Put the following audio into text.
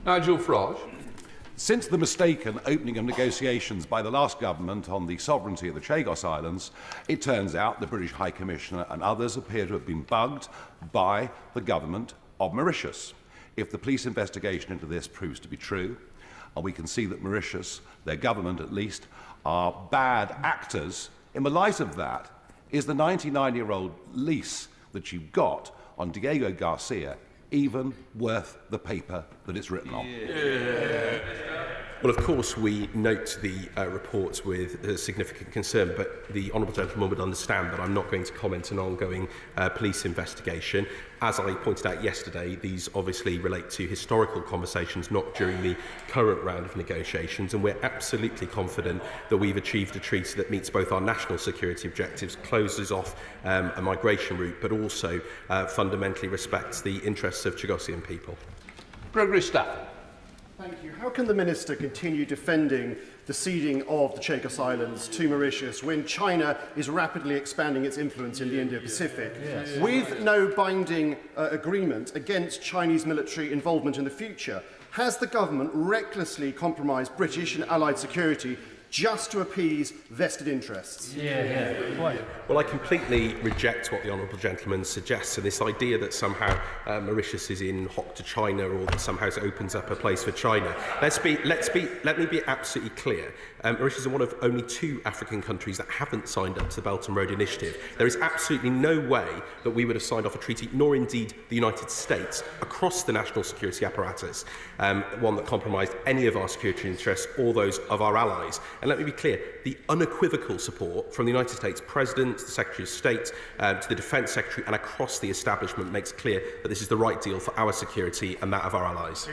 Nigel Farage. Since the mistaken opening of negotiations by the last government on the sovereignty of the Chagos Islands, it turns out the British High Commissioner and others appear to have been bugged by the government of Mauritius. If the police investigation into this proves to be true, and we can see that Mauritius, their government at least, are bad actors, in the light of that, is the 99-year-old lease that you've got on Diego Garcia even worth the paper that it's written on? Well, of course, we note the reports with significant concern, but the honourable gentleman would understand that I'm not going to comment on an ongoing police investigation. As I pointed out yesterday, these obviously relate to historical conversations, not during the current round of negotiations, and we're absolutely confident that we've achieved a treaty that meets both our national security objectives, closes off a migration route, but also fundamentally respects the interests of Chagosian people. Gregory Stafford. Thank you. How can the Minister continue defending the ceding of the Chagos Islands to Mauritius when China is rapidly expanding its influence in the Indo-Pacific? With no binding agreement against Chinese military involvement in the future, has the government recklessly compromised British and Allied security just to appease vested interests? Well, I completely reject what the honourable gentleman suggests, and this idea that somehow Mauritius is in hock to China, or that somehow it opens up a place for China. Let me be absolutely clear. Mauritius is one of only 2 African countries that haven't signed up to the Belt and Road Initiative. There is absolutely no way that we would have signed off a treaty, nor indeed the United States, across the national security apparatus, one that compromised any of our security interests or those of our allies. And let me be clear, the unequivocal support from the United States President, the Secretary of State, to the Defence Secretary and across the establishment makes clear that this is the right deal for our security and that of our allies.